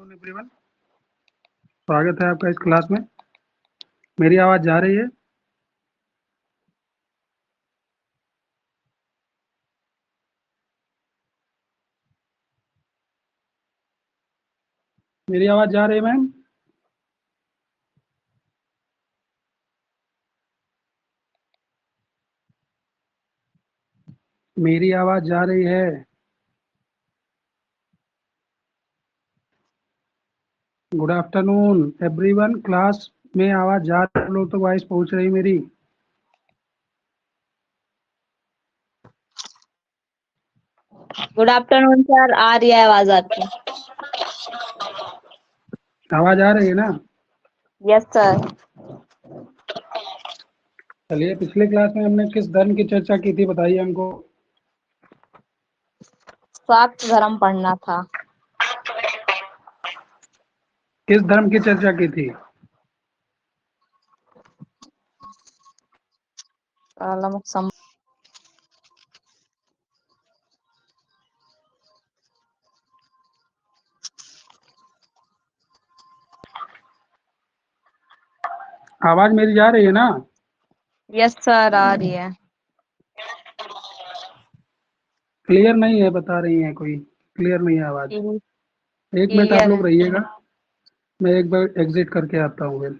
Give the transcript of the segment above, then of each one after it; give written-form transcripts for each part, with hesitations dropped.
Everyone, स्वागत है आपका इस क्लास में। मेरी आवाज जा रही है? मेरी आवाज जा रही है मैम? मेरी आवाज जा रही है? Good afternoon everyone. क्लास में आवाज जा रही है? आप लोग तो वॉइस पहुंच रही मेरी। गुड आफ्टरनून सर, आ रही है आवाज आपकी? आवाज आ रही है ना? Yes sir. चलिए, पिछले क्लास में हमने किस धर्म की चर्चा की थी, बताइए हमको। शाक्त धर्म पढ़ना था। किस धर्म की चर्चा की थी? आवाज मेरी जा रही है ना? यस सर, आ रही है। क्लियर नहीं है, बता रही हैं कोई। क्लियर नहीं है आवाज। एक मिनट आप क्लियर लोग है। रहिएगा, मैं एक बार एग्जिट करके आता हूँ फिर।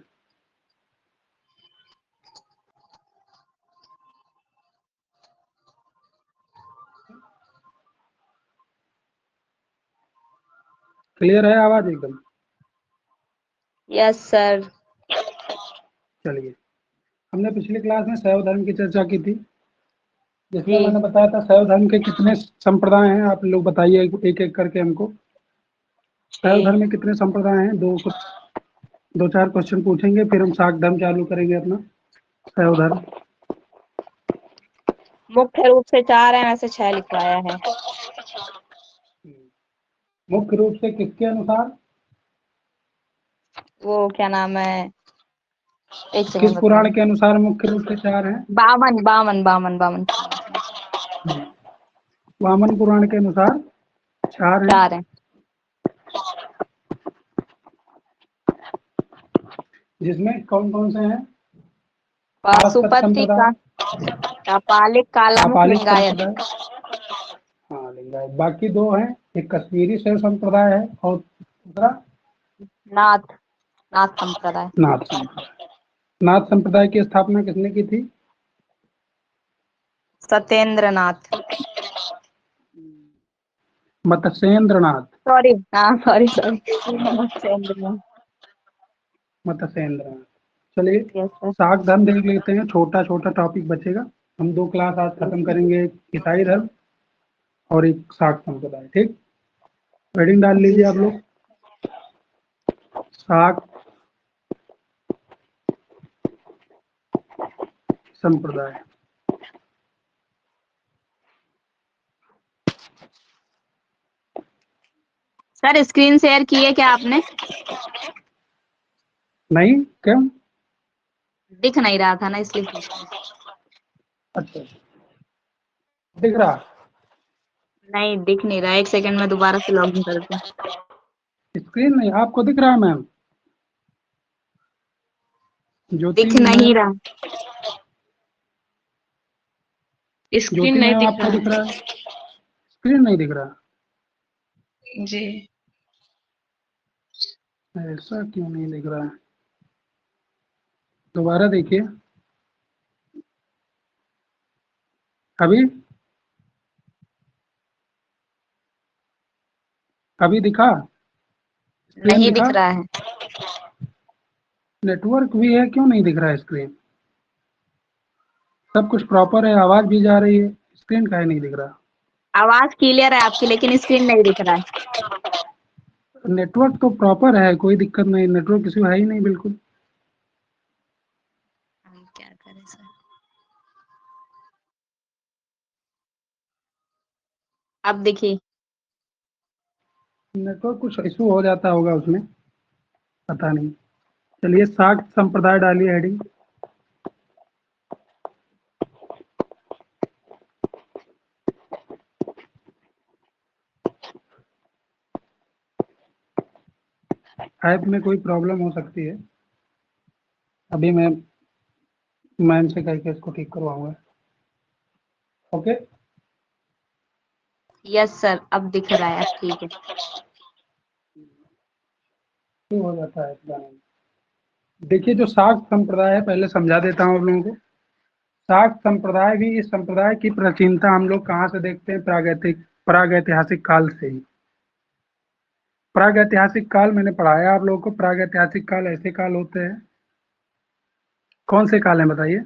क्लियर है आवाज एकदम? Yes sir. चलिए, हमने पिछली क्लास में शैव धर्म की चर्चा की थी, जिसमें जी मैंने बताया था शैव धर्म के कितने संप्रदाय हैं। आप लोग बताइए एक एक करके हमको। शैव जी। धर्म में कितने संप्रदाय हैं? दो चार क्वेश्चन पूछेंगे, फिर हम शाक्त धर्म चालू करेंगे अपना शैव धर्म। मुख्य रूप से 4 है, वैसे 6 लिखवाया है। मुख्य रूप से किसके अनुसार? वो क्या नाम है, एक किस सेकंड पुराण बताइए। के अनुसार मुख्य रूप से 4 हैं? बामन बामन बामन बामन वामन पुराण के अनुसार 4 हैं। 4 है। जिसमें कौन कौन से हैं? पाशुपत पाशुपति संप्रदाय, का, कापालिक, कालामुख, कापालिक लिंगायत। संप्रदाय, हाँ लिंगायत। बाकी 2 हैं, एक कश्मीरी शैव संप्रदाय है और दूसरा नाथ, नाथ संप्रदाय। नाथ संप्रदाय। नाथ संप्रदाय की स्थापना किसने की थी? सत्येंद्र नाथ। मत्स्येंद्र नाथ। सॉरी, हाँ सॉरी सॉरी, सत्येंद्र नाथ। मत्स्येंद्र नाथ। चलिए, यस सर। शाक्त धर्म देख लेते हैं, छोटा छोटा टॉपिक बचेगा। हम 2 क्लास आज खत्म करेंगे, एक ईसाई धर्म और एक शाक्त संप्रदाय। ठीक, हेडिंग डाल जी लीजिए आप सर। लोग, शाक्त संप्रदाय। सर स्क्रीन शेयर की है क्या आपने? नहीं, क्यों? दिख नहीं रहा था ना, इसलिए पूछ रही थी। अच्छा, दिख रहा? नहीं दिख नहीं रहा, एक सेकंड में दोबारा से लॉगिन करते हैं। स्क्रीन नहीं आपको दिख रहा है मैम? ज्योति दिख नहीं मैम, रहा, स्क्रीन ज्योति नहीं मैम दिख आपको रहा दिख रहा है? स्क्रीन नहीं दिख रहा? जी। ऐसा क्यों नहीं दिख रहा है? दोबारा देखिए। अभी अभी दिखा? स्क्रीन नहीं दिखा? दिख रहा है। नेटवर्क भी है, क्यों नहीं दिख रहा है स्क्रीन? सब कुछ प्रॉपर है, आवाज भी जा रही है, स्क्रीन काहे नहीं दिख रहा? आवाज क्लियर है आपकी, लेकिन स्क्रीन नहीं दिख रहा है। नेटवर्क तो प्रॉपर है, कोई दिक्कत नहीं, नेटवर्क इशू है ही नहीं बिल्कुल। हम क्या करें सर? अब देखिए। नेटवर्क कुछ इशू हो जाता होगा उसमें, पता नहीं। चलिए, शाक्त संप्रदाय डालिए हेडिंग। ऐप में कोई प्रॉब्लम हो सकती है, अभी मैं मैम से कह के इसको ठीक करवाऊंगा। ओके, यस सर, अब दिख रहा है, अब ठीक है। क्यों हो जाता है इस गाने में? देखिए, जो शाक्त संप्रदाय है, पहले समझा देता हूँ आप लोगों को। शाक्त संप्रदाय भी, इस संप्रदाय की प्राचीनता हम लोग कहाँ से देखते हैं? प्रागैतिहासिक काल से ही। प्रागैतिहासिक काल मैंने पढ़ाया आप लोगों को। प्रागैतिहासिक काल ऐसे काल होते हैं, कौन से काल हैं बताइए?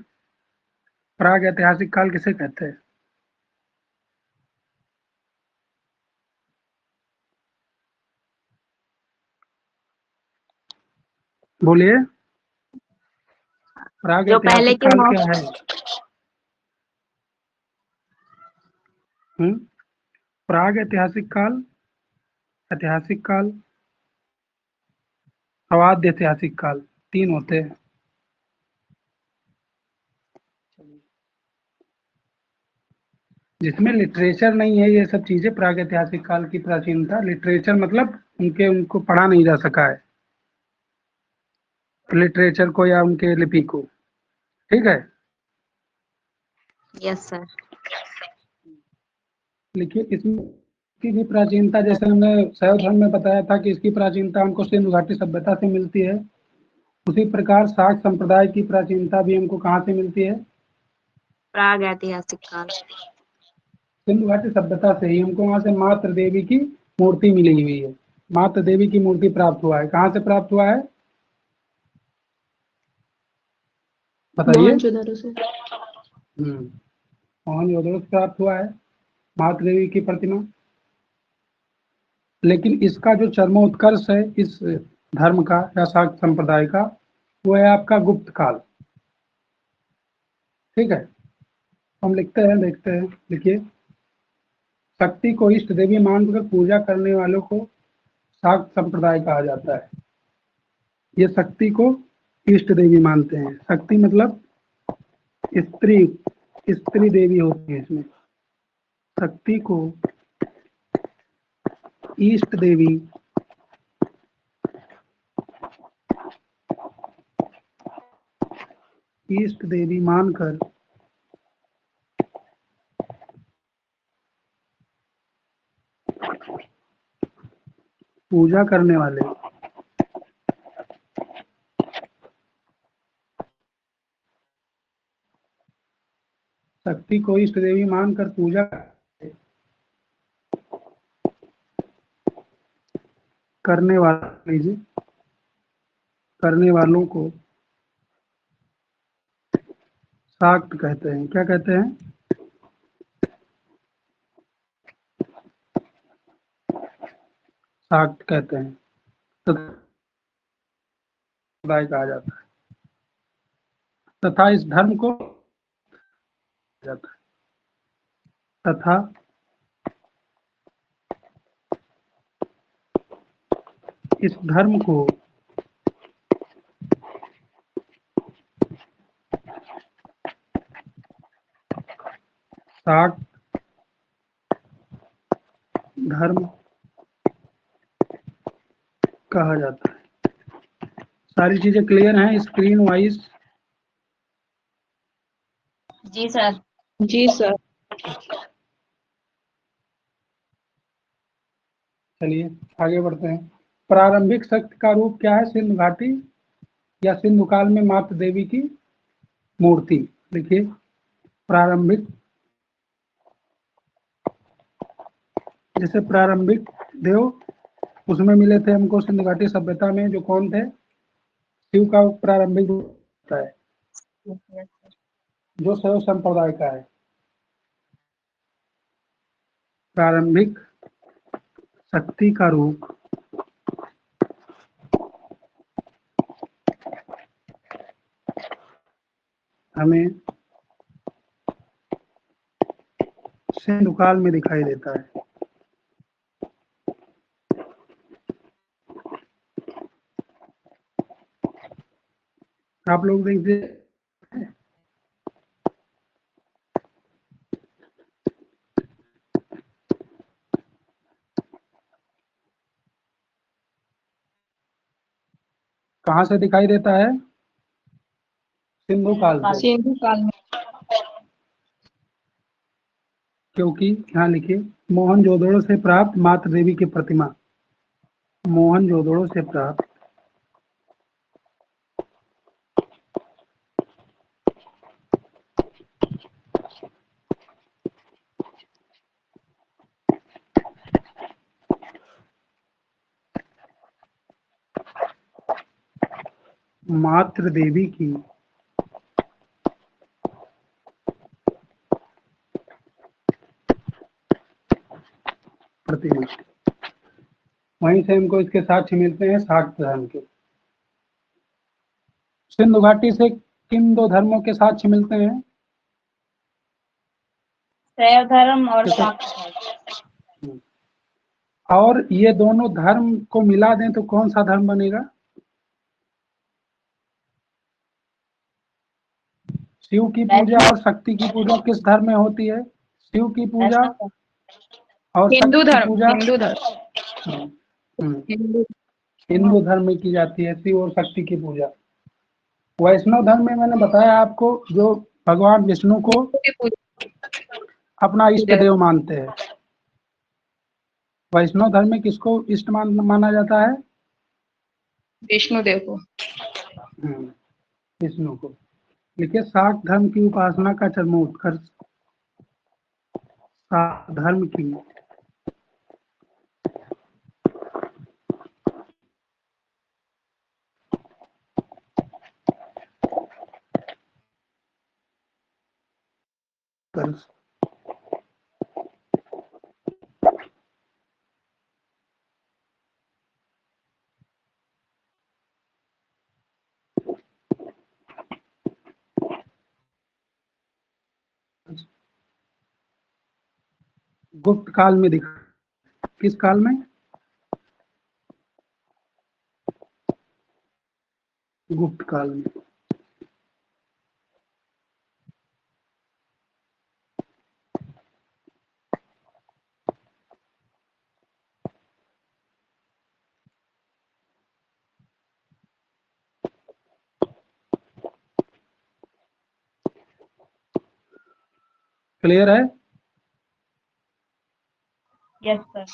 प्रागैतिहासिक काल किसे कहते हैं? बोलिए, जो पहले प्रागैतिहासिक के काल मौ क्या है? हम्म प्रागैतिहासिक काल, ऐतिहासिक काल, अवाध ऐतिहासिक काल, तीन होते हैं। जिसमें लिटरेचर नहीं है, ये सब चीजें प्रागैतिहासिक काल की प्राचीनता। लिटरेचर मतलब उनको पढ़ा नहीं जा सका है, लिटरेचर को या उनके लिपि को। ठीक है, यस सर। लिखिए इसमें की भी प्राचीनता, जैसे हमने शैव धर्म में बताया था कि इसकी प्राचीनता हमको सिंधु घाटी सभ्यता से मिलती है, उसी प्रकार शाक्त संप्रदाय की प्राचीनता भी हमको कहाँ से मिलती है? प्राग ऐतिहासिक काल। सिंधु घाटी सभ्यता से ही हमको वहां से मातृ देवी की मूर्ति मिली हुई है। मातृ देवी की मूर्ति प्राप्त हुआ है, कहाँ से प्राप्त हुआ है बताइए? मोहनजोदड़ो से। मोहनजोदड़ो से प्राप्त हुआ है मातृ देवी की प्रतिमा। लेकिन इसका जो चरमोत्कर्ष है इस धर्म का या शाक्त संप्रदाय का, वो है आपका गुप्त काल। ठीक है, हम लिखते हैं, देखते हैं, लिखिए। शक्ति को इष्ट देवी मानकर पूजा करने वालों को शाक्त संप्रदाय कहा जाता है। ये शक्ति को इष्ट देवी मानते हैं। शक्ति मतलब स्त्री, स्त्री देवी होती है इसमें। शक्ति को इष्ट देवी मानकर पूजा करने वाले शक्ति को इष्ट देवी मानकर पूजा करने वाला लीजिए करने वालों को शाक्त कहते हैं। क्या कहते हैं? शाक्त कहते हैं। संप्रदाय कहा जाता है तथा इस धर्म को जाता है तथा इस धर्म को शाक्त धर्म कहा जाता है। सारी चीजें क्लियर हैं स्क्रीन वाइज? जी सर। जी सर। चलिए आगे बढ़ते हैं। प्रारंभिक शक्ति का रूप क्या है? सिंधु घाटी या सिंधु काल में मातृ देवी की मूर्ति। देखिए, प्रारंभिक, जैसे प्रारंभिक देव उसमें मिले थे हमको सिंधु घाटी सभ्यता में, जो कौन थे? शिव का प्रारंभिक रूप होता है, जो शैव संप्रदाय का है। प्रारंभिक शक्ति का रूप हमें सिंधु काल में दिखाई देता है। आप लोग देखिए, कहाँ से दिखाई देता है? सिंधु काल से। सिंधु काल में। क्योंकि यहाँ लिखिए, मोहनजोदड़ो से प्राप्त मातृ देवी की प्रतिमा। मोहनजोदड़ो से प्राप्त मातृ देवी की प्रतिमा, वहीं से हमको इसके साक्ष्य मिलते हैं शाक्त धर्म के। सिंधु घाटी से किन दो धर्मों के साक्ष्य मिलते हैं? शैव धर्म और शाक्त धर्म। और ये दोनों धर्म को मिला दें तो कौन सा धर्म बनेगा? शिव की पूजा और शक्ति की पूजा किस धर्म में होती है? शिव की पूजा और हिंदू शक्ति की धर्म। पूजा हिंदू धर्म। हिंदू हिंदू धर्म में की जाती है शिव और शक्ति की पूजा। वैष्णव धर्म में मैंने बताया आपको, जो भगवान विष्णु को की पूजा। अपना इष्ट देव मानते हैं। वैष्णव धर्म में किसको इष्ट माना जाता है? विष्णु देव को। विष्णु को। देखिए, शाक्त धर्म की उपासना का चरमोत्कर्ष, शाक्त धर्म की गुप्त काल में दिखा। किस काल में? गुप्त काल में। क्लियर है? Yes sir.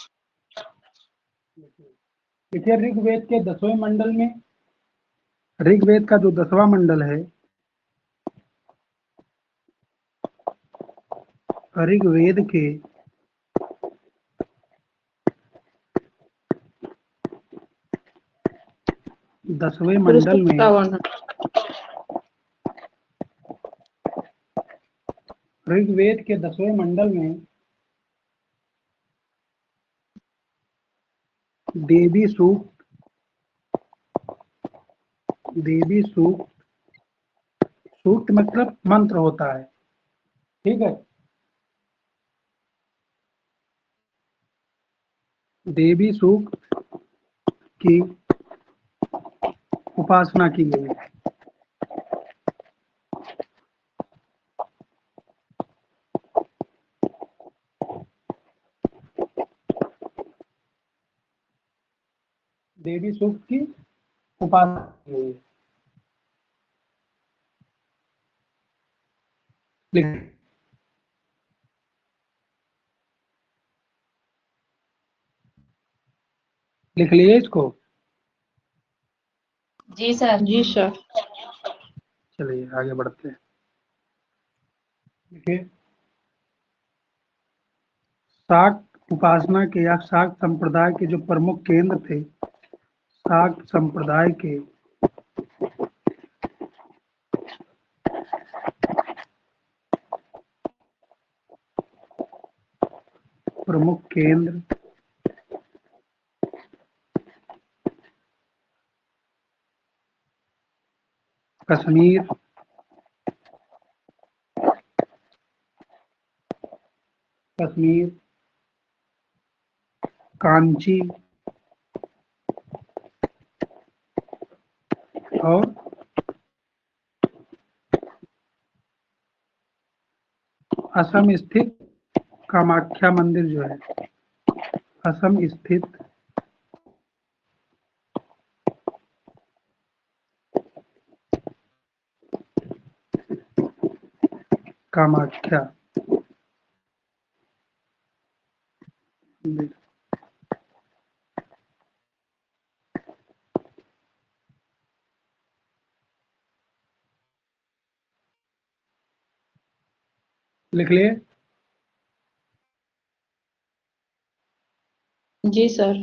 देखिए, ऋग्वेद के 10वें मंडल में, ऋग्वेद का जो 10वां मंडल है, ऋग्वेद के 10वें मंडल में, ऋग्वेद के 10वें मंडल में देवी सूक्त, देवी सूक्त, सूक्त मतलब मंत्र होता है, ठीक है। देवी सूक्त की उपासना की गई है। देवी सूक्त की उपासना की गई है। लिख लिए इसको? जी सर। जी सर। चलिए आगे बढ़ते हैं। देखिए, शाक्त उपासना के या शाक्त संप्रदाय के जो प्रमुख केंद्र थे, शाक्त संप्रदाय के प्रमुख केंद्र कश्मीर, कश्मीर, कांची और असम स्थित कामाख्या मंदिर जो है, असम स्थित कामाख्या। लिख लिए? जी सर।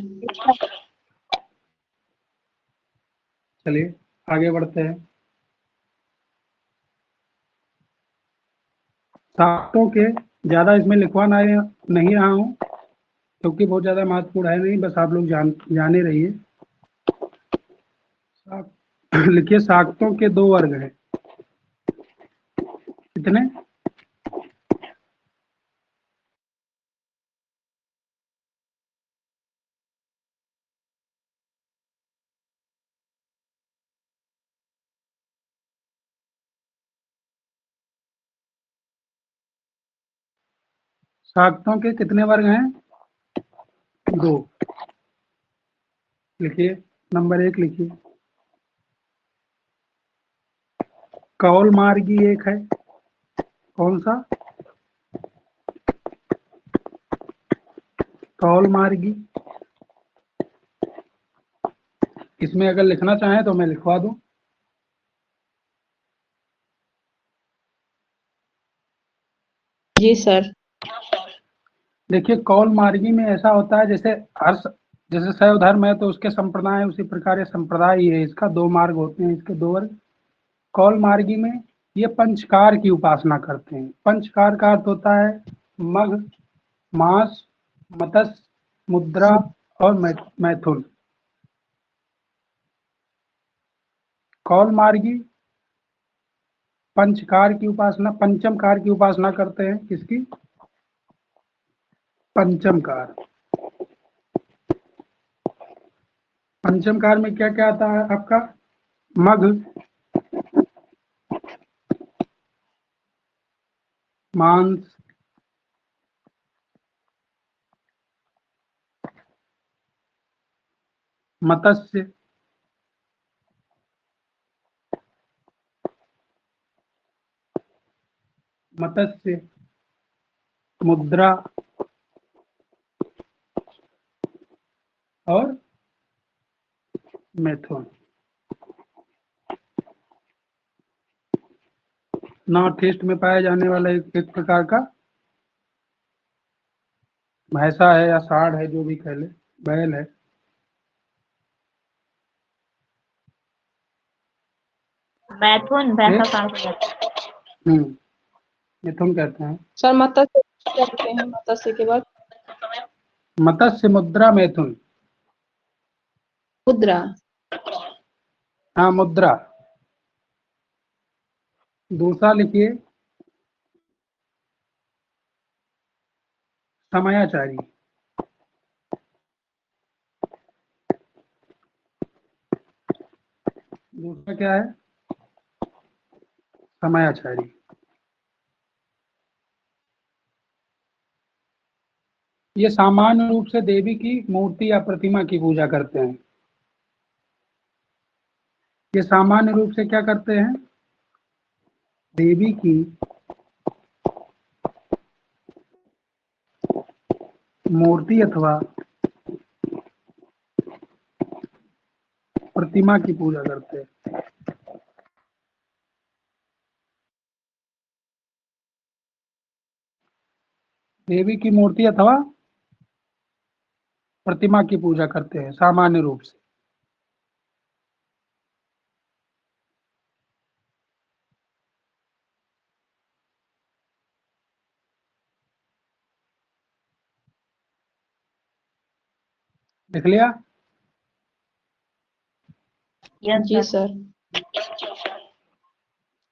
चलिए आगे बढ़ते हैं। शाक्तों के ज्यादा इसमें लिखवा नहीं रहा हूं क्योंकि बहुत ज्यादा महत्वपूर्ण है नहीं, बस आप लोग जाने रहिए। लिखिए शाक्तों के 2 वर्ग हैं। कितने? शाक्तों के कितने वर्ग हैं? 2। लिखिए नंबर 1 लिखिए। कौल मार्गी एक है। कौन सा? कौल मार्गी। इसमें अगर लिखना चाहें तो मैं लिखवा दूं। जी सर। देखिए कौल मार्गी में ऐसा होता है जैसे शैव धर्म है तो उसके संप्रदाय है, उसी प्रकार ये संप्रदाय ही है, इसका 2 मार्ग होते हैं, इसके 2 वर्ग। कौल मार्गी में ये पंचकार की उपासना करते हैं। पंचकार का अर्थ होता है मग, मास, मत्स्य, मुद्रा और मैथुन। कौल मार्गी पंचकार की उपासना, पंचम कार की उपासना करते हैं। किसकी? पंचम कार। पंचम कार में क्या क्या आता है आपका? मग, मांस, मत्स्य, मुद्रा और मैथुन। नॉर्थ ईस्ट में पाया जाने वाला एक प्रकार का भैंसा है या सांड है, जो भी कह ले, बैल है। मैथुन भैंसा सांड को कहते हैं। मिथुन कहते हैं। सर मत्स्य करते हैं, मत्स्य के बाद मत्स्य, मुद्रा, मैथुन। मुद्रा। हाँ मुद्रा। दूसरा लिखिए समयाचारी। दूसरा क्या है? समयाचारी। ये सामान्य रूप से देवी की मूर्ति या प्रतिमा की पूजा करते हैं। ये सामान्य रूप से क्या करते हैं? देवी की मूर्ति अथवा प्रतिमा की पूजा करते हैं। देवी की मूर्ति अथवा प्रतिमा की पूजा करते हैं सामान्य रूप से। लिख लिया? जी सर।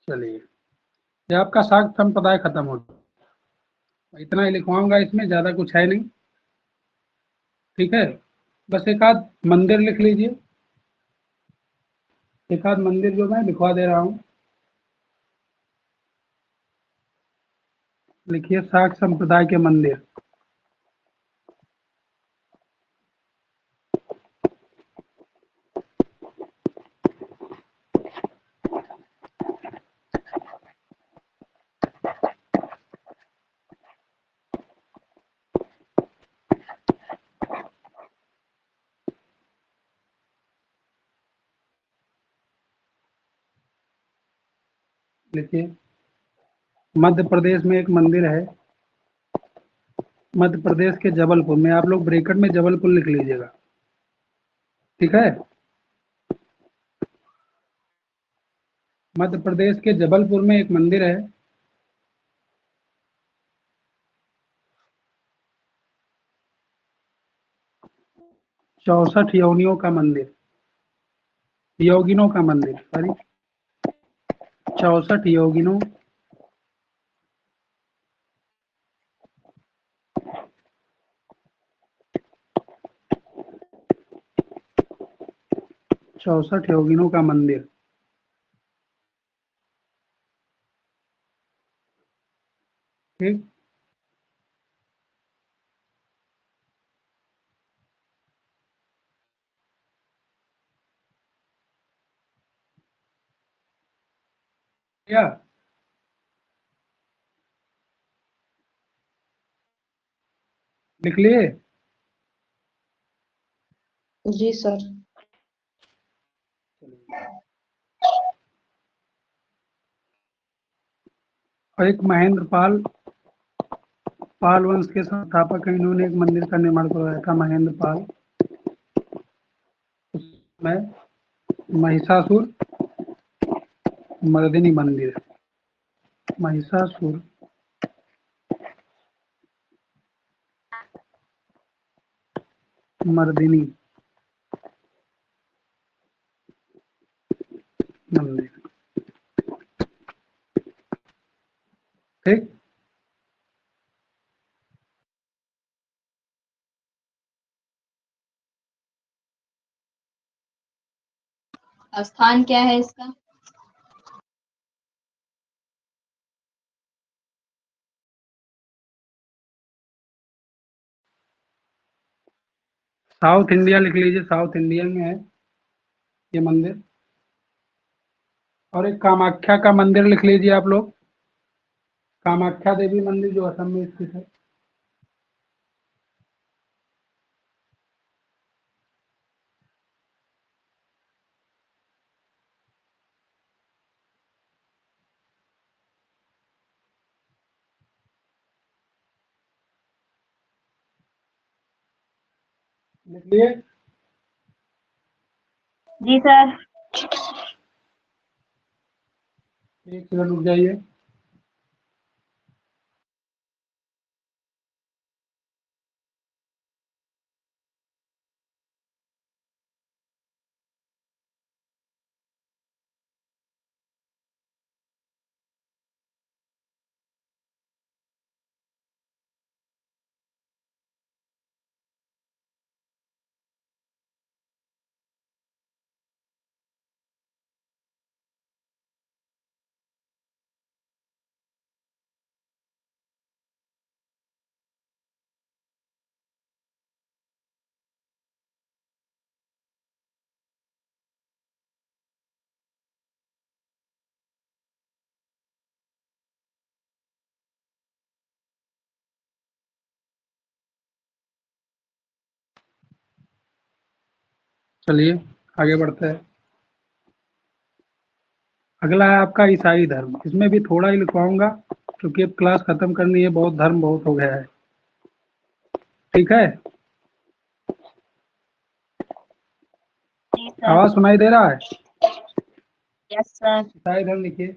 चलिए ये आपका शाक्त संप्रदाय खत्म हो गया। इतना ही लिखवाऊंगा, इसमें ज्यादा कुछ है नहीं। ठीक है, बस एक आध मंदिर लिख लीजिए। एक आध मंदिर जो मैं लिखवा दे रहा हूँ। लिखिए शाक्त संप्रदाय के मंदिर। लिखिए, मध्य प्रदेश में एक मंदिर है, मध्य प्रदेश के जबलपुर में, आप लोग ब्रैकेट में जबलपुर लिख लीजिएगा, ठीक है। मध्य प्रदेश के जबलपुर में एक मंदिर है, चौसठ योगियों का मंदिर, योगिनों का मंदिर, सॉरी, 64 योगिनों चौसठ योगिनों का मंदिर, ठीक। क्या लिख लिए? जी सर। और एक महेंद्र पाल, पाल वंश के संस्थापक हैं, इन्होंने एक मंदिर का निर्माण करवाया था, महेंद्र पाल। उसमें महिषासुर मर्दिनी मंदिर, महिषासुर मर्दिनी मंदिर, ठीक। स्थान क्या है इसका? साउथ इंडिया लिख लीजिए, साउथ इंडिया में है ये मंदिर। और एक कामाख्या का मंदिर लिख लीजिए आप लोग, कामाख्या देवी मंदिर जो असम में स्थित है। लिख लिए? जी सर। एक सेकंड रुक जाइए। चलिए आगे बढ़ते हैं। अगला है आपका ईसाई धर्म, इसमें भी थोड़ा ही लिखवाऊंगा क्योंकि अब क्लास खत्म करनी है, बहुत धर्म बहुत हो गया है, ठीक है। जी सर। आवाज सुनाई दे रहा है? Yes sir. ईसाई धर्म लिखिए।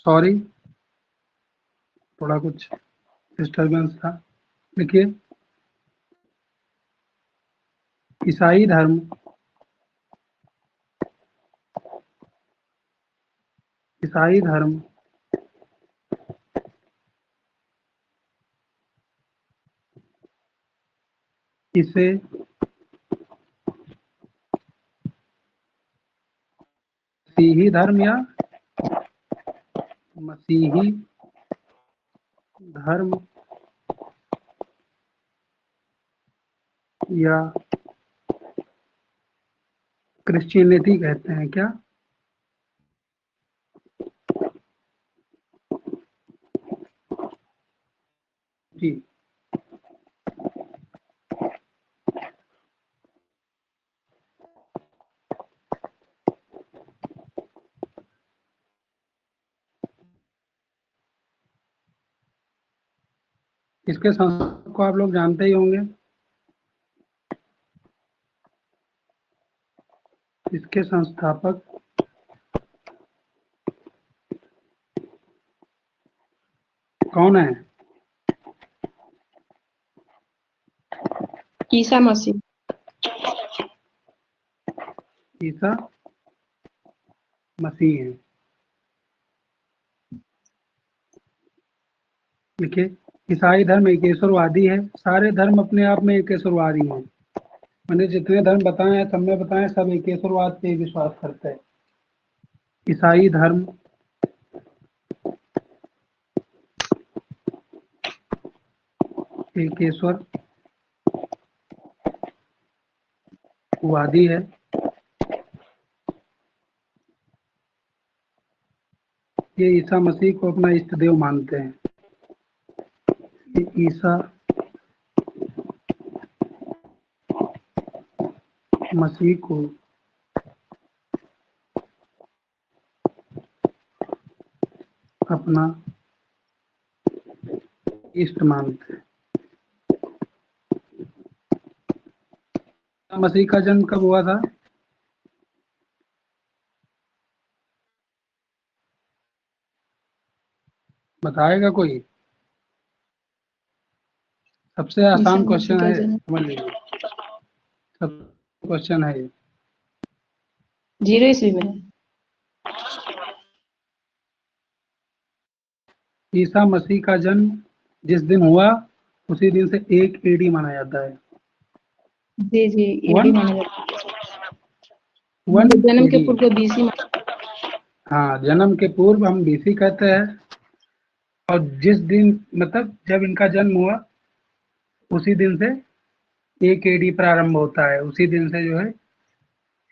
सॉरी, थोड़ा कुछ डिस्टर्बेंस था। देखिए, ईसाई धर्म इसे मसीही धर्म या क्रिश्चियनिटी कहते हैं क्या? जी, इसके संस्थापक को आप लोग जानते ही होंगे। इसके संस्थापक कौन है? ईसा मसीह। ईसा मसीह है। देखिए, ईसाई धर्म एकेश्वरवादी है। सारे धर्म अपने आप में एकेश्वरवादी हैं। मैंने जितने धर्म बताए हैं, सब में बताए, सब एकेश्वरवाद पे विश्वास करते हैं। ईसाई धर्म एकेश्वरवादी है। ये ईसा मसीह को अपना इष्ट देव मानते हैं। ये ईसा मसीह को अपना इष्ट मानते हैं। ईसा मसीह का जन्म कब हुआ था? बताएगा कोई? सबसे आसान ईसा मसीह क्वेश्चन का है, जन्म समझ लीजिए। सब क्वेश्चन है ये। 0 ईस्वी में है। ईसा मसीह का जन्म जिस दिन हुआ, उसी दिन से 1 AD माना जाता है। जी जी, एडी वन माना जाता है। वन जन्म के AD। पूर्व बीसी हाँ, जन्म के पूर्व हम BC कहते हैं। और जिस दिन, मतलब जब इनका जन्म हुआ, उसी दिन से 1 AD प्रारंभ होता है। उसी दिन से जो है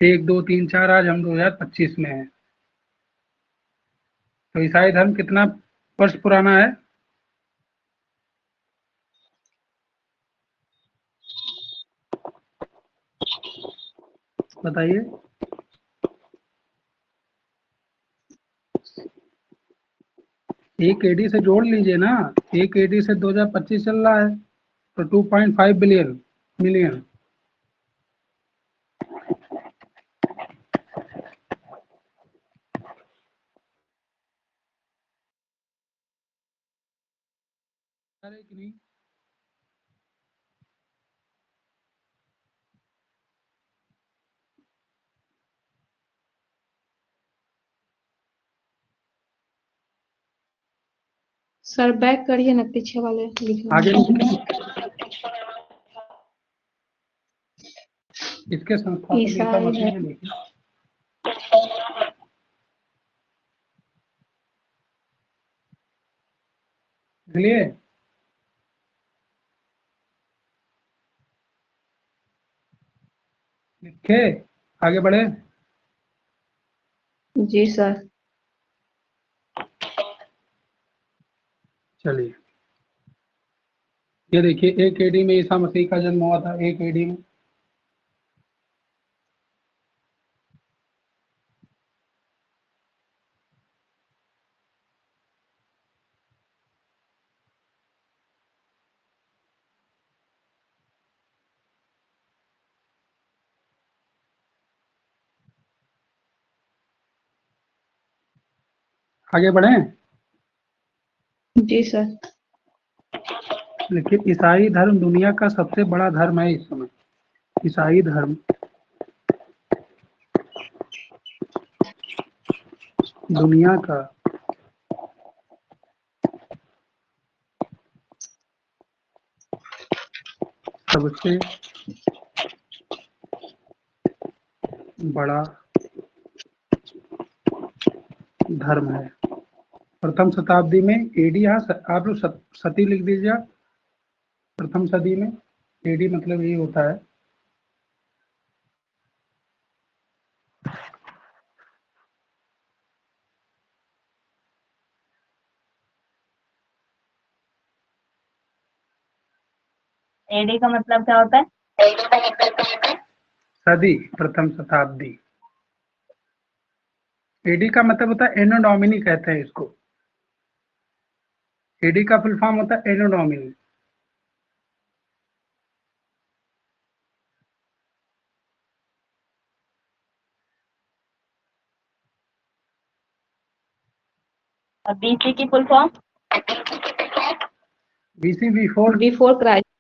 1 2 3 4, आज हम 2025 में हैं। तो ईसाई धर्म कितना वर्ष पुराना है? बताइए। 1 AD से जोड़ लीजिए ना। 1 AD से 2025 चल रहा है, तो 2.5 मिलियन। अरे कि नहीं? सर बैक करिए ना, पीछे वाले लिखे आगे हुए। इसके संस्थापक ईसा ईसाई मसीह है। ने लिखे। चलिए, लिखे, आगे बढ़े। जी सर। चलिए, ये देखिए, 1 AD में ईसा मसीह का जन्म हुआ था। 1 AD में। आगे बढ़े। जी सर। लेकिन ईसाई धर्म दुनिया का सबसे बड़ा धर्म है इस समय। ईसाई धर्म दुनिया का सबसे बड़ा धर्म है। प्रथम शताब्दी में एडी, आप लोग सती लिख दीजिए। प्रथम सदी में, एडी मतलब यही होता है। एडी का मतलब क्या होता है? सदी, प्रथम शताब्दी। एडी का मतलब होता है एनो डोमिनी, कहते हैं इसको। एडी का फुल फॉर्म होता है एनो डोमिनी। और बीसी की full form? BC, before before Christ.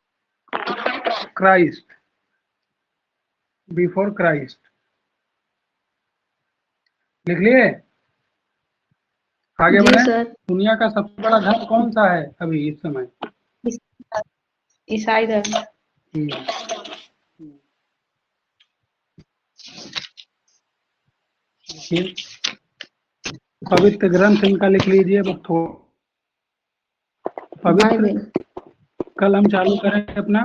Christ, before Christ. लिख लिए? आगे जी बढ़े। सर। दुनिया का सबसे बड़ा धर्म कौन सा है अभी इस समय? ईसाई धर्म। देखिए, पवित्र ग्रंथ इनका लिख लीजिए। पवित्र, बाइबल। कल हम चालू करेंगे अपना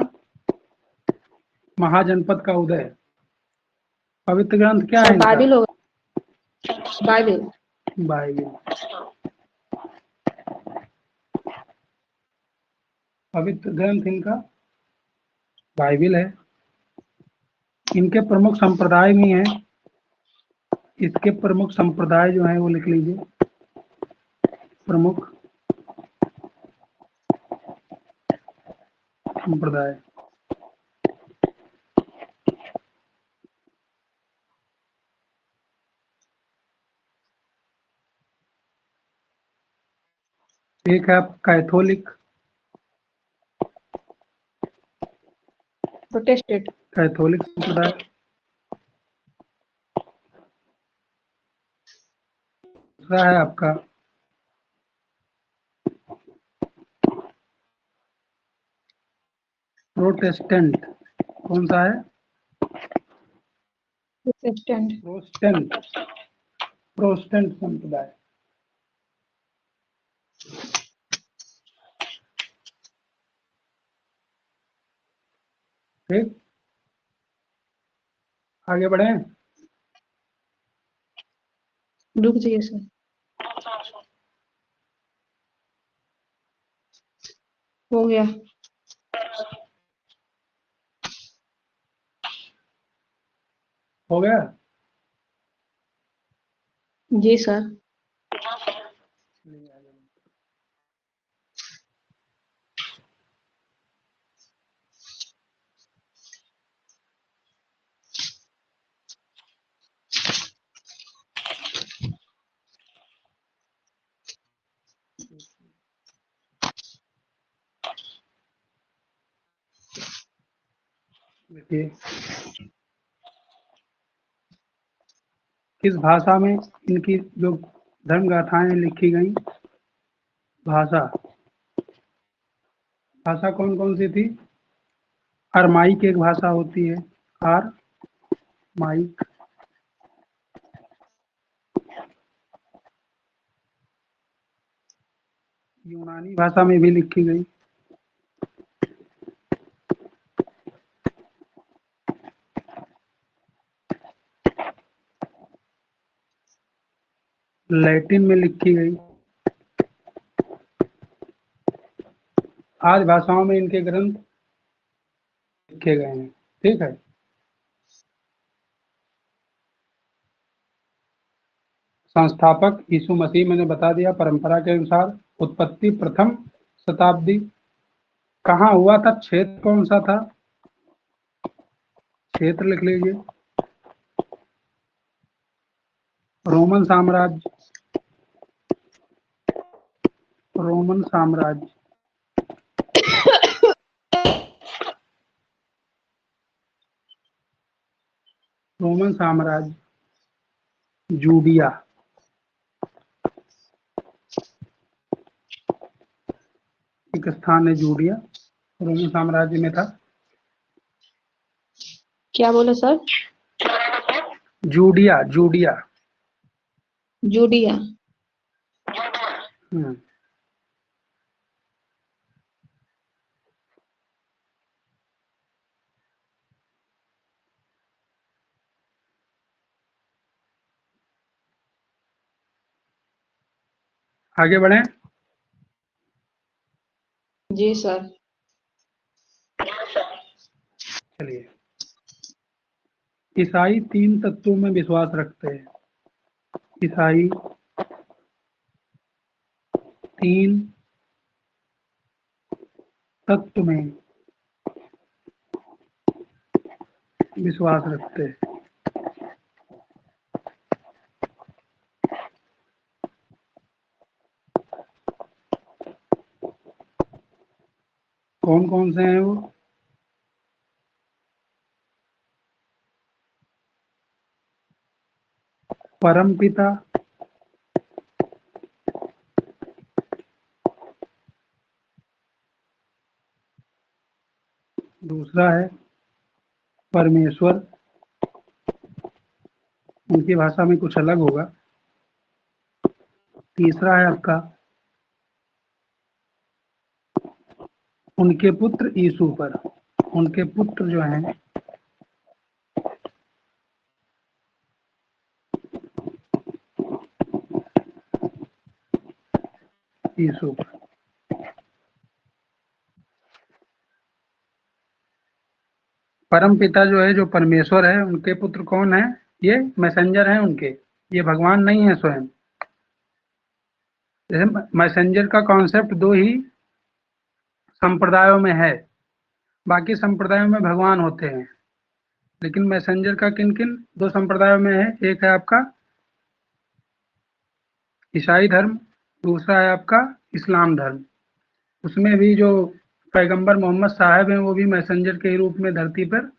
महाजनपद का उदय। पवित्र ग्रंथ क्या है सर इनका? बाइबल होगा। बाइबल। बाइबल। पवित्र ग्रंथ इनका बाइबल है। इनके प्रमुख संप्रदाय भी हैं। इसके प्रमुख संप्रदाय जो हैं वो लिख लीजिए। प्रमुख संप्रदाय। एक है कैथोलिक, प्रोटेस्टेंट। कैथोलिक संप्रदाय। दूसरा है आपका प्रोटेस्टेंट। कौन सा है? प्रोटेस्टेंट। प्रोटेस्टेंट, प्रोटेस्टेंट संप्रदाय। ठीक, आगे बढ़े। रुक जाइए सर। हो गया। हो गया। जी सर। देखिए, किस भाषा में इनकी जो धर्म गाथाएं लिखी गई? भाषा, भाषा कौन कौन सी थी? अरमाइक एक भाषा होती है, आर माइक। यूनानी भाषा में भी लिखी गई। लैटिन में लिखी गई। आज भाषाओं में इनके ग्रंथ लिखे गए हैं। ठीक है। संस्थापक यीशु मसीह मैंने बता दिया। परंपरा के अनुसार उत्पत्ति प्रथम शताब्दी। कहाँ हुआ था? क्षेत्र कौन सा था? क्षेत्र लिख लीजिए। रोमन साम्राज्य, रोमन रोमन साम्राज्य। रोमन साम्राज्य, जूडिया। एक स्थान है जूडिया, रोमन साम्राज्य में था। क्या बोले सर? Judea, Judea. जूडिया। आगे बढ़े। जी सर। चलिए, ईसाई 3 तत्वों में विश्वास रखते हैं। ईसाई 3 तत्व में विश्वास रखते हैं। कौन कौन से हैं वो? परमपिता, दूसरा है परमेश्वर, उनकी भाषा में कुछ अलग होगा। तीसरा है आपका उनके पुत्र यीशु पर। उनके पुत्र जो हैं यीशु पर। परम पिता जो है, जो परमेश्वर है, उनके पुत्र कौन है? ये मैसेंजर हैं उनके, ये भगवान नहीं है स्वयं। जैसे मैसेंजर का कॉन्सेप्ट 2 ही संप्रदायों में है, बाकी संप्रदायों में भगवान होते हैं, लेकिन मैसेंजर का किन किन 2 संप्रदायों में है? एक है आपका ईसाई धर्म, दूसरा है आपका इस्लाम धर्म। उसमें भी जो पैगंबर मोहम्मद साहब हैं, वो भी मैसेंजर के रूप में धरती पर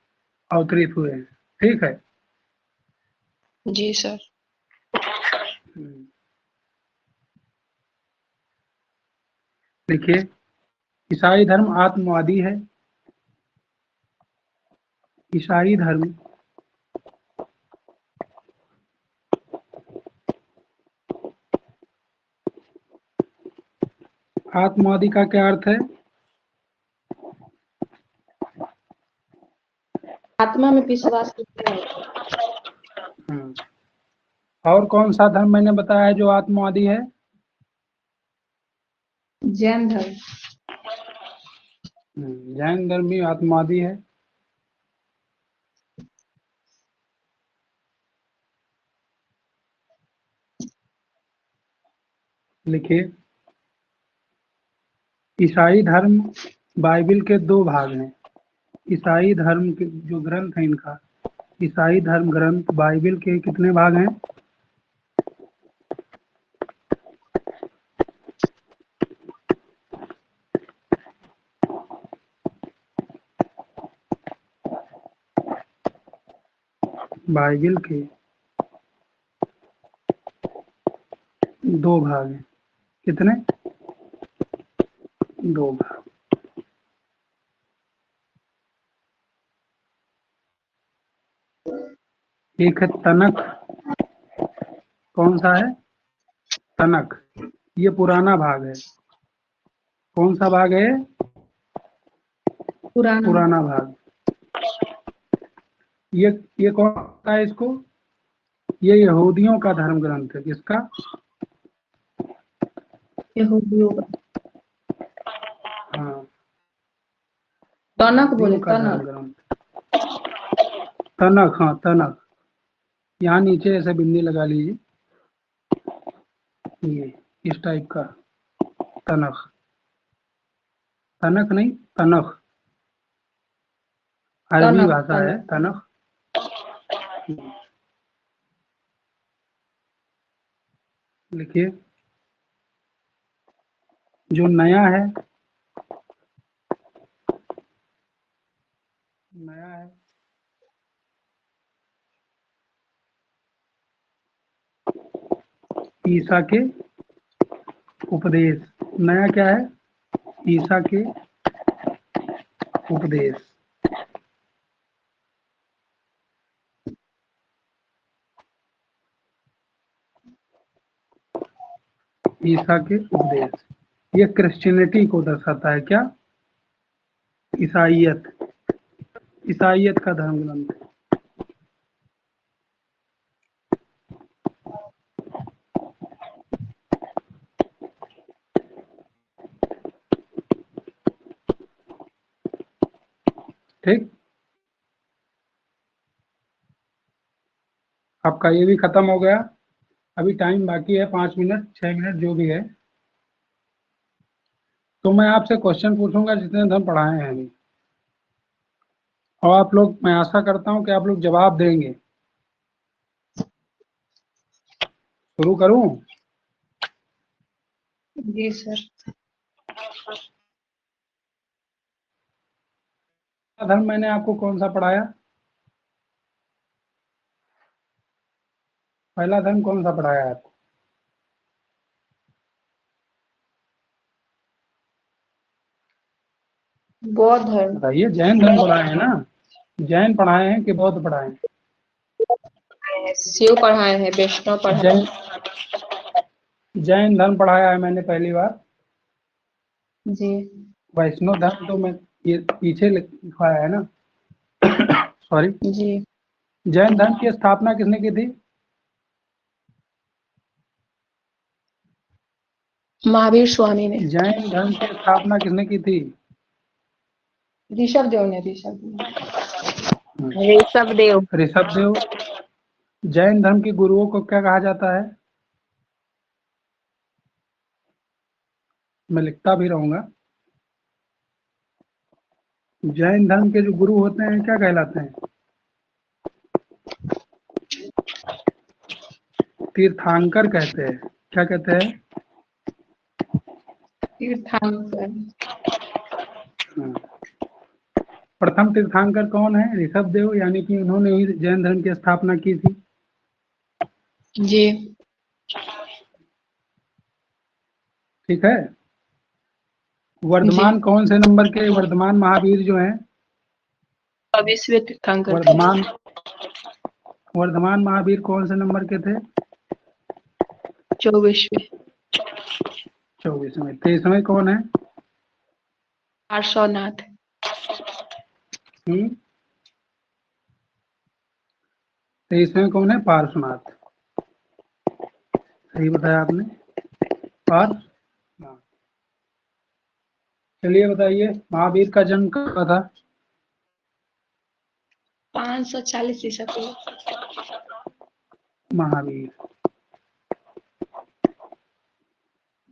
अवतरित हुए हैं। ठीक है। जी सर। देखिए, ईसाई धर्म आत्मवादी है। ईसाई धर्म आत्मवादी का क्या अर्थ है? आत्मा में विश्वास करते हैं। और कौन सा धर्म मैंने बताया जो आत्मवादी है? जैन धर्म। जैन धर्म भी आत्मवादी है। लिखिए, ईसाई धर्म बाइबिल के 2 भाग हैं। ईसाई धर्म के जो ग्रंथ है इनका, ईसाई धर्म ग्रंथ बाइबिल के कितने भाग हैं? बाइबिल के 2 भाग हैं। कितने? 2 भाग। एक है तनख। कौन सा है? तनख। ये पुराना भाग है। कौन सा भाग है? पुराना भाग। ये कौन सा है इसको? ये यहूदियों का धर्म ग्रंथ है। किसका? यहूदियों का। हाँ, तनक बोले, यहूदियों का धर्म तनक। ग्रंथ। तनख, हाँ तनख। यहाँ नीचे ऐसे बिंदी लगा लीजिए, ये इस टाइप का तनख। तनख नहीं, तनख अरबी तनक, भाषा है। तनख। लिखिए, जो नया है, ईसा के उपदेश। नया क्या है? ईसा के उपदेश। ईसा के उपदेश ये क्रिश्चियनिटी को दर्शाता है। क्या? ईसाइयत। ईसाइयत का धर्म ग्रंथ। ठीक, आपका ये भी खत्म हो गया। अभी टाइम बाकी है 5 मिनट 6 मिनट जो भी है। तो मैं आपसे क्वेश्चन पूछूंगा जितने धर्म पढ़ाए हैं अभी, और आप लोग, मैं आशा करता हूं कि आप लोग जवाब देंगे। शुरू करूं? जी सर। धर्म मैंने आपको कौन सा पढ़ाया? पहला धर्म कौन सा पढ़ाया आपको? बौद्ध धर्म। बताइए। जैन धर्म पढ़ाए हैं ना? जैन पढ़ाए हैं कि बौद्ध पढ़ाए हैं? शिव पढ़ाए हैं, वैष्णव पढ़ाए जैन हैं। जैन धर्म पढ़ाया है मैंने पहली बार। जी। वैष्णव धर्म तो मैं ये पीछे लिखवाया है ना। सॉरी। जी। जैन धर्म की स्थापना किसने की थी? महावीर स्वामी ने। जैन धर्म की स्थापना किसने की थी? ऋषभ देव ने। ऋषभ ऋषभदेव। ऋषभदेव। जैन धर्म के गुरुओं को क्या कहा जाता है? मैं लिखता भी रहूंगा। जैन धर्म के जो गुरु होते हैं क्या कहलाते हैं? तीर्थंकर कहते हैं। क्या कहते हैं? तीर्थंकर। हाँ। प्रथम तीर्थंकर कौन है? ऋषभदेव, यानी कि उन्होंने ही जैन धर्म की स्थापना की थी। जी। ठीक है। वर्धमान कौन से नंबर के? वर्धमान महावीर जो हैं, 24वें तीर्थंकर। वर्धमान महावीर कौन से नंबर के थे? 24वें। 24वें। 23वें कौन है? पार्श्वनाथ। 23वें कौन है? पार्श्वनाथ। सही बताया आपने। पार्श्वनाथ। चलिए बताइए, महावीर का जन्म कब हुआ था? 540 ईसा पूर्व। महावीर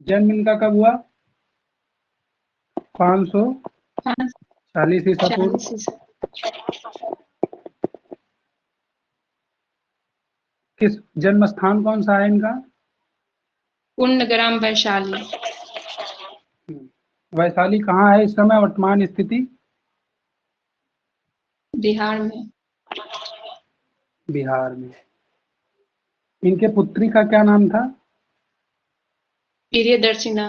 जन्म इनका कब हुआ? 540 ईसा पूर्व। किस जन्म स्थान कौन सा है इनका? पूर्णग्राम वैशाली। वैशाली कहाँ है इस समय वर्तमान स्थिति? बिहार में। बिहार में। इनके पुत्री का क्या नाम था? प्रियदर्शिना।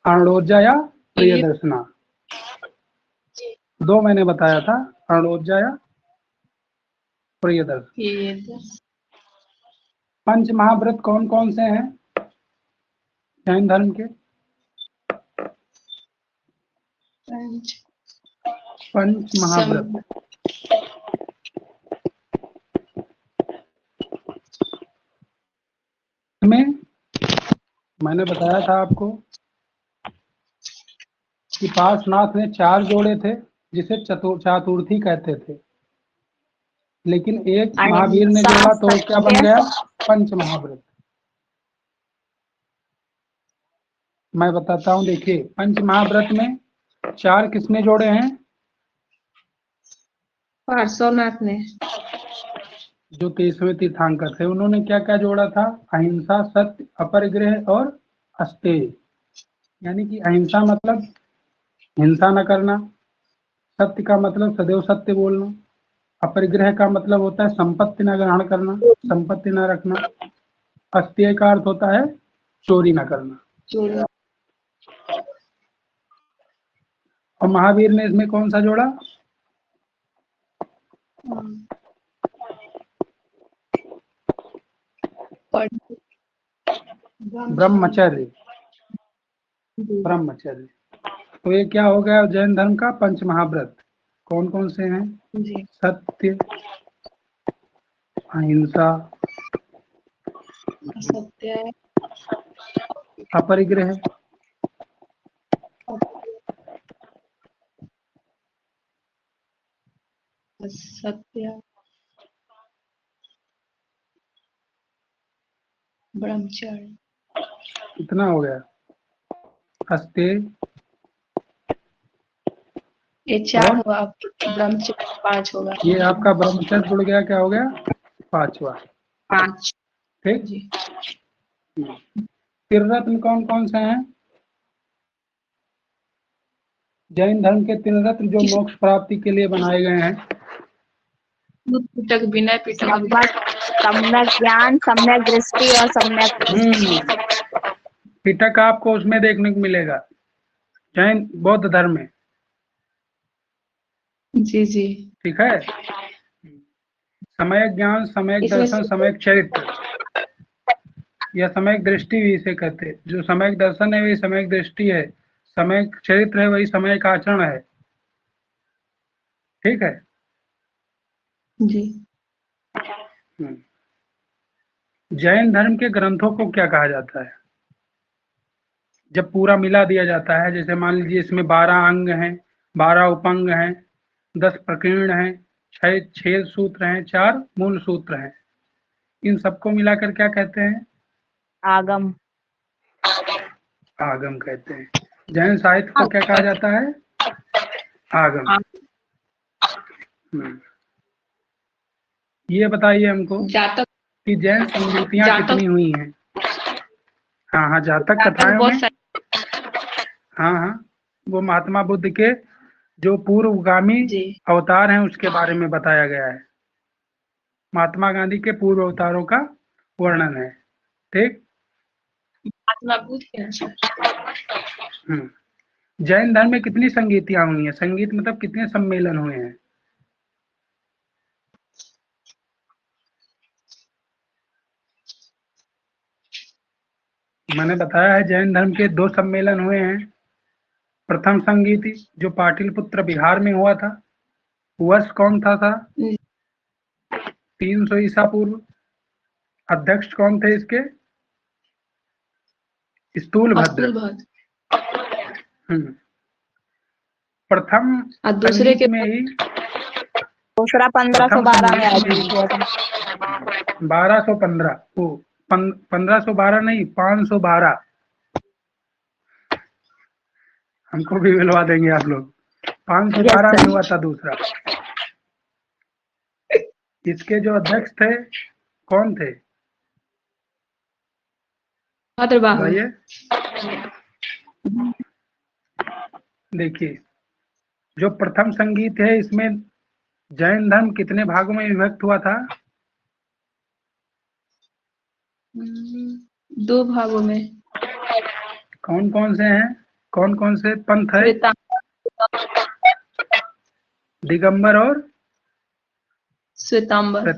अर्णोजा या प्रियदर्शना? दो मैंने बताया था, अर्णोजा या प्रियदर्शना। पंच महाव्रत कौन कौन से हैं जैन धर्म के? पंच महाव्रत। में मैंने बताया था आपको कि पार्श्वनाथ ने 4 जोड़े थे जिसे चातुर्थी कहते थे, लेकिन एक महावीर ने जोड़ा तो क्या बन गया? पंच महाव्रत। मैं बताता हूं, देखिए पंच महाव्रत में 4 किसने जोड़े हैं? पार्श्वनाथ ने। जो 23वें तीर्थंकर थे, उन्होंने क्या क्या जोड़ा था? अहिंसा, सत्य, अपरिग्रह और अस्ते यानी कि अहिंसा मतलब हिंसा न करना, सत्य का मतलब सदैव सत्य बोलना, अपरिग्रह का मतलब होता है संपत्ति न ग्रहण करना, संपत्ति न रखना, अस्तेय का अर्थ होता है चोरी न करना। चोरी। और महावीर ने इसमें कौन सा जोड़ा? ब्रह्मचर्य। ब्रह्मचर्य। तो ये क्या हो गया जैन धर्म का पंच महाव्रत? कौन कौन से हैं? जी। सत्य, अहिंसा, सत्य, अपरिग्रह, सत्य, ब्रह्मचर्य। इतना हो गया। अस्ते, ये 4 हुआ, ब्रह्मचर्य 5 होगा। ये आपका ब्रह्मचर्य जुड़ गया, क्या हो गया? 5वां। 5। ठीक। जी। त्रिरत्न कौन कौन से हैं? जैन धर्म के त्रिरत्न जो मोक्ष प्राप्ति के लिए बनाए गए हैं। पिटक, विनय पिटक, लगभग सम्यक ज्ञान, सम्यक दृष्टि और सम्यक पिटक आपको उसमें देखने को मिलेगा जैन बौद्ध धर्म में। जी जी। ठीक है। सम्यक ज्ञान, सम्यक दर्शन, सम्यक चरित्र या सम्यक दृष्टि भी इसे कहते हैं। जो सम्यक दर्शन है वही सम्यक दृष्टि है, सम्यक चरित्र है वही सम्यक आचरण है। ठीक है जी। जैन धर्म के ग्रंथों को क्या कहा जाता है? जब पूरा मिला दिया जाता है, जैसे मान लीजिए इसमें 12 अंग हैं, 12 उपंग हैं, 10 प्रकीर्ण हैं, 6 सूत्र हैं, 4 मूल सूत्र हैं, इन सबको मिलाकर क्या कहते हैं? आगम। आगम कहते हैं। जैन साहित्य को क्या कहा जाता है? आगम। ये बताइए हमको जातक कि जैन संगीतियां कितनी हुई हैं? हाँ हाँ, जातक कथाओं में। हाँ हाँ, वो महात्मा बुद्ध के जो पूर्वगामी अवतार हैं उसके बारे में बताया गया है। महात्मा गांधी के पूर्व अवतारों का वर्णन है। ठीक। महात्मा बुद्ध के। जैन धर्म में कितनी संगीतियां हुई हैं? संगीत मतलब कितने सम्मेलन हुए हैं? मैंने बताया है जैन धर्म के 2 सम्मेलन हुए हैं। प्रथम संगीति जो पाटलिपुत्र बिहार में हुआ था, वर्ष कौन था? 300 ईसा पूर्व। अध्यक्ष कौन थे इसके? स्थूलभद्र। प्रथम और दूसरे के में ही दूसरा 1512 में आयोजित हुआ था। 1215 वो 1512 नहीं, 512। हमको भी मिलवा देंगे आप लोग। 512 में हुआ था दूसरा। इसके जो अध्यक्ष थे कौन थे? बताइए। देखिए, जो प्रथम संगीत है इसमें जैन धर्म कितने भागों में विभक्त हुआ था? 2 भागों में। कौन कौन से हैं? कौन कौन से पंथ है? दिगंबर और श्वेतांबर।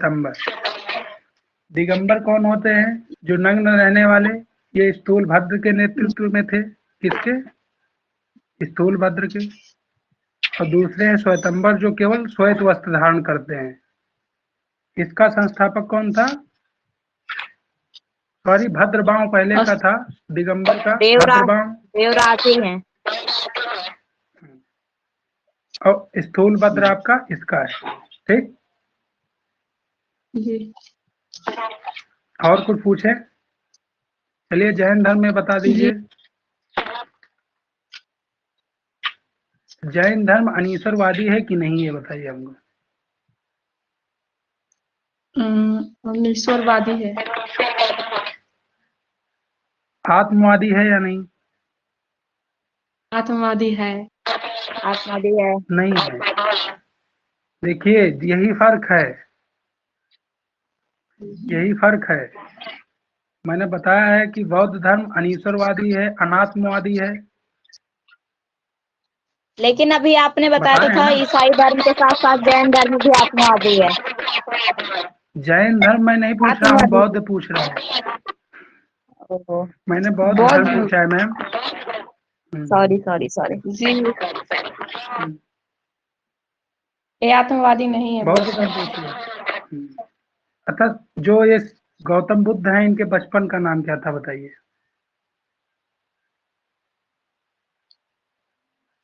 दिगंबर कौन होते हैं? जो नग्न रहने वाले। ये स्थूलभद्र के नेतृत्व में थे। किसके? स्थूलभद्र के। और दूसरे हैं श्वेतांबर जो केवल श्वेत वस्त्र धारण करते हैं। इसका संस्थापक कौन था? सॉरी, भद्रबाहु पहले का था, दिगंबर का भद्रबाहु। देवराज ही हैं। और स्थूलभद्र आपका इसका है। ठीक। जी। और कुछ पूछे? चलिए जैन धर्म में बता दीजिए। जैन धर्म अनीश्वरवादी है कि नहीं, ये बताइए हमको। अनीश्वरवादी है। आत्मवादी है या नहीं? आत्मवादी है। आत्मवादी है। नहीं है। देखिए यही फर्क है, यही फर्क है। मैंने बताया है कि बौद्ध धर्म अनीश्वरवादी है, अनात्मवादी है। लेकिन अभी आपने बताया तो बताए हैं था ना। ईसाई धर्म के साथ साथ जैन धर्म भी आत्मवादी है। जैन धर्म मैं नहीं पूछ रहा हूँ, आत्मवादी। बौद्ध पूछ रहा हूँ। ओहो। मैंने बौद्ध धर्म बौद्ध। पूछा है मैम। Sorry sorry sorry. जी, ये आत्मवादी नहीं है बौद्ध बौद्ध। धर्म पूछा है। अच्छा, जो ये गौतम बुद्ध हैं, इनके बचपन का नाम क्या था बताइए?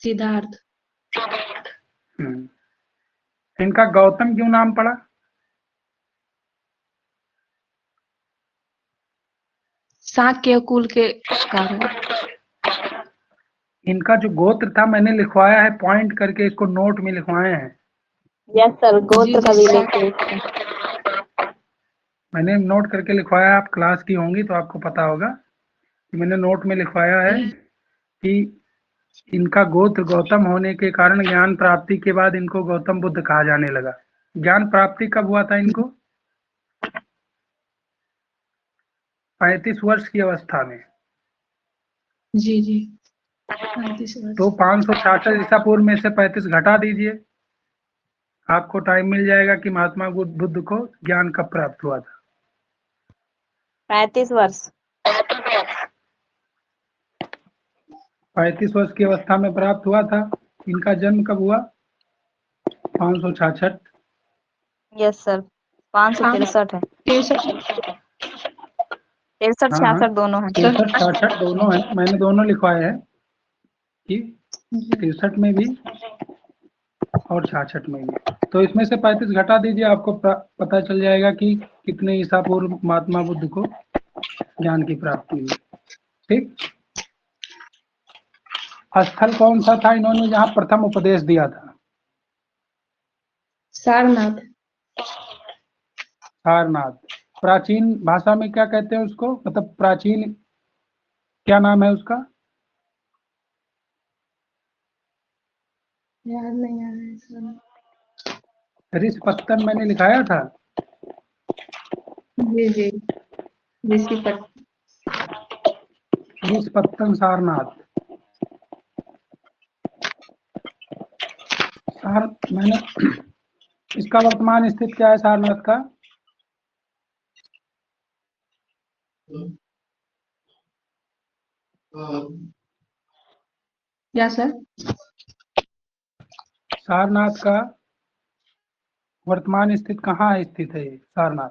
सिद्धार्थ। इनका गौतम क्यों नाम पड़ा? शाक्य कुल के कारण। इनका जो गोत्र था मैंने लिखवाया है पॉइंट करके, इसको नोट में लिखवाए हैं। यस सर, जी गोत्र जी, कबीले शाक्य। के। मैंने नोट करके लिखवाया, आप क्लास की होंगी तो आपको पता होगा कि मैंने नोट में लिखवाया है कि इनका गोत्र गौतम होने के कारण ज्ञान प्राप्ति के बाद इनको गौतम बुद्ध कहा जाने लगा। ज्ञान प्राप्ति कब हुआ था इनको? 35 वर्ष की अवस्था में। जी जी, 35 वर्ष। तो 566 ईसा पूर्व में से 35 घटा दीजिए, आपको टाइम मिल जाएगा कि महात्मा बुद्ध को ज्ञान कब प्राप्त हुआ था। 35 वर्ष। 35 वर्ष की अवस्था में प्राप्त हुआ था। इनका जन्म कब हुआ? 566। यस सर, 563 है। 63 हाँ हाँ, 66 दोनों है। 63 66 दोनों है, मैंने दोनों लिखवाए हैं कि 63 में भी और 66 में भी। तो इसमें से 35 घटा दीजिए, आपको पता चल जाएगा कि कितने ईसा पूर्व महात्मा बुद्ध को ज्ञान की प्राप्ति हुई। ठीक। स्थल कौन सा था इन्होंने जहां प्रथम उपदेश दिया था? सारनाथ। सारनाथ। प्राचीन भाषा में क्या कहते हैं उसको, मतलब प्राचीन क्या नाम है उसका? याद नहीं आ रहा है सर। ऋषपत्तन मैंने लिखाया था। जी जी, ऋषिपत। ऋषपत्तन सारनाथ। मैंने इसका वर्तमान स्थिति क्या है सारनाथ का? क्या सर? सारनाथ का वर्तमान स्थिति कहाँ स्थित है ये सारनाथ?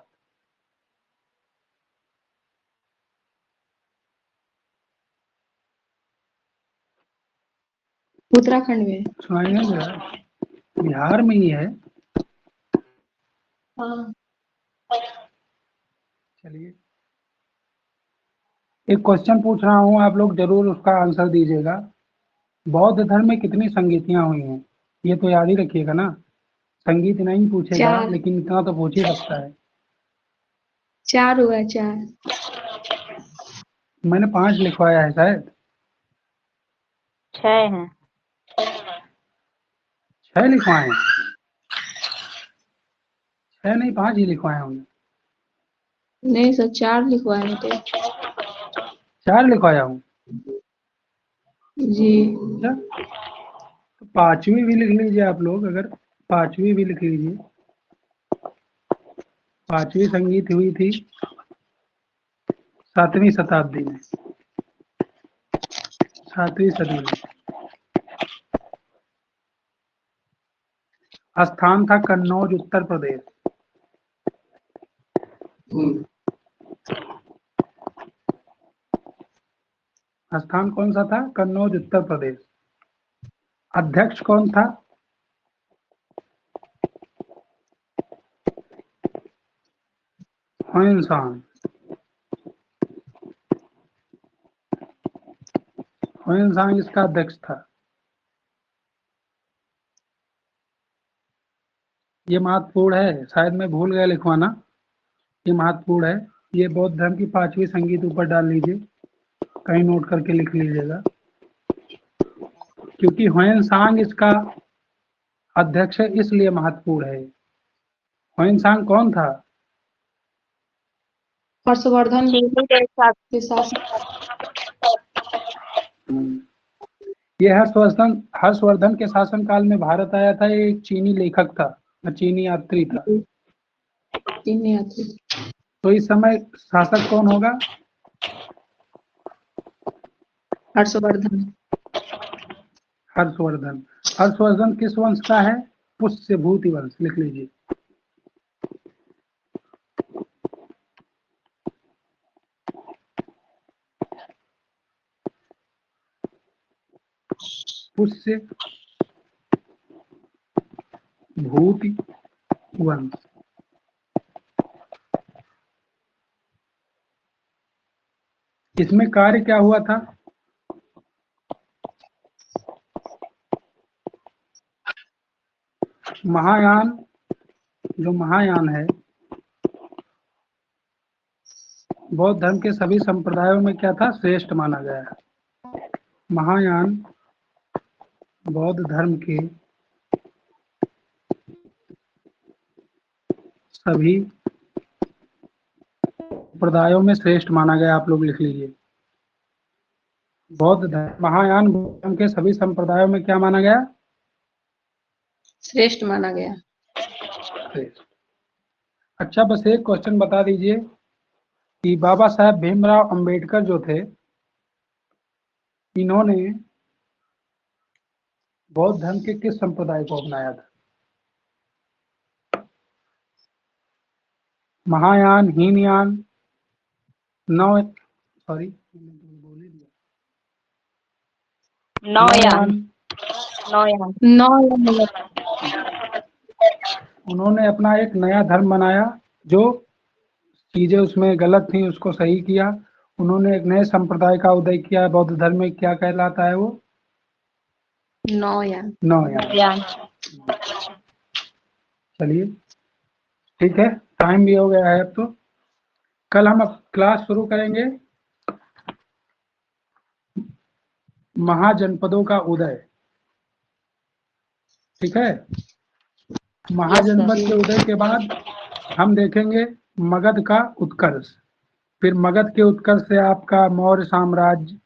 उत्तराखंड में। सुनाई नहीं दे रहा? बिहार में ही है। हाँ। चलिए, एक क्वेश्चन पूछ रहा हूँ, आप लोग जरूर उसका आंसर दीजिएगा। बौद्ध धर्म में कितनी संगीतियां हुई हैं? ये तो याद ही रखिएगा ना। संगीत नहीं पूछेगा 4। लेकिन इतना तो पूछ ही सकता है। 4 हुआ है, 4। मैंने 5 लिखवाया है शायद। 6 है। 6 लिखवाए हैं? 6 नहीं, 5 ही लिखवाए होंगे। नहीं सर, 4 लिखवाए थे। 4 लिखवाया हूँ। जी। अच्छा, तो 5वीं भी लिख लीजिए आप लोग, अगर 5वीं भी लिख लीजिए। 5वीं संगीत हुई थी 7वीं शताब्दी में, 7वीं सदी में। स्थान था कन्नौज, उत्तर प्रदेश। स्थान कौन सा था? कन्नौज, उत्तर प्रदेश। अध्यक्ष कौन था? ह्वेनसांग। ह्वेनसांग इसका अध्यक्ष था। ये महत्वपूर्ण है, शायद मैं भूल गया लिखवाना। ये महत्वपूर्ण है। ये बौद्ध धर्म की 5वीं संगीत ऊपर डाल लीजिए। कहीं नोट करके लिख लीजिएगा, क्योंकि ह्वेनसांग इसका अध्यक्ष है इसलिए महत्वपूर्ण है। ह्वेनसांग कौन था? हर्षवर्धन चीनी के साथ के साथ ये हर्षवर्धन के शासनकाल में भारत आया था। ये एक चीनी लेखक था, चीनी यात्री था। तीन यात्री। तो इस समय शासक कौन होगा? हर्षवर्धन। हर्षवर्धन। हर्षवर्धन किस वंश का है? पुष्यभूति वंश, लिख लीजिए। पुष्य भूति वंश। इसमें कार्य क्या हुआ था? महायान, जो महायान है, बौद्ध धर्म के सभी संप्रदायों में क्या था? श्रेष्ठ माना गया। महायान बौद्ध धर्म के सभी संप्रदायों में श्रेष्ठ माना गया। आप लोग लिख लीजिए। बौद्ध धर्म, महायान बौद्ध धर्म के सभी संप्रदायों में क्या माना गया? श्रेष्ठ माना गया। श्रेष्ठ। अच्छा, बस एक क्वेश्चन बता दीजिए कि बाबा साहेब भीमराव अंबेडकर जो थे, इन्होंने बौद्ध धर्म के किस संप्रदाय को अपनाया था? महायान, हीनयान, नौ सॉरी बोल ही दिया, नौयान। उन्होंने अपना एक नया धर्म बनाया, जो चीजें उसमें गलत थी उसको सही किया। उन्होंने एक नए संप्रदाय का उदय किया। बौद्ध धर्म में क्या कहलाता है वो? नौयान। नौयान। चलिए ठीक है, टाइम भी हो गया है। अब तो कल हम अब क्लास शुरू करेंगे महाजनपदों का उदय। ठीक है, महाजनपद के उदय के बाद हम देखेंगे मगध का उत्कर्ष। फिर मगध के उत्कर्ष से आपका मौर्य साम्राज्य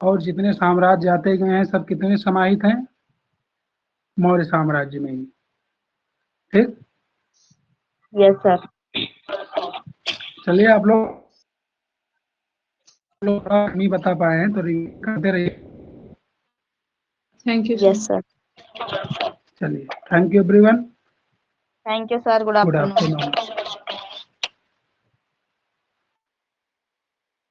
और जितने साम्राज्य आते गए हैं सब कितने समाहित हैं? मौर्य साम्राज्य में ही। ठीक, यस सर। चलिए, आप लोग नहीं बता पाए हैं तो रिवीजन करते रहिए। Thank you yes sir. चलिए, thank you everyone. Thank you sir. Good good afternoon. Afternoon.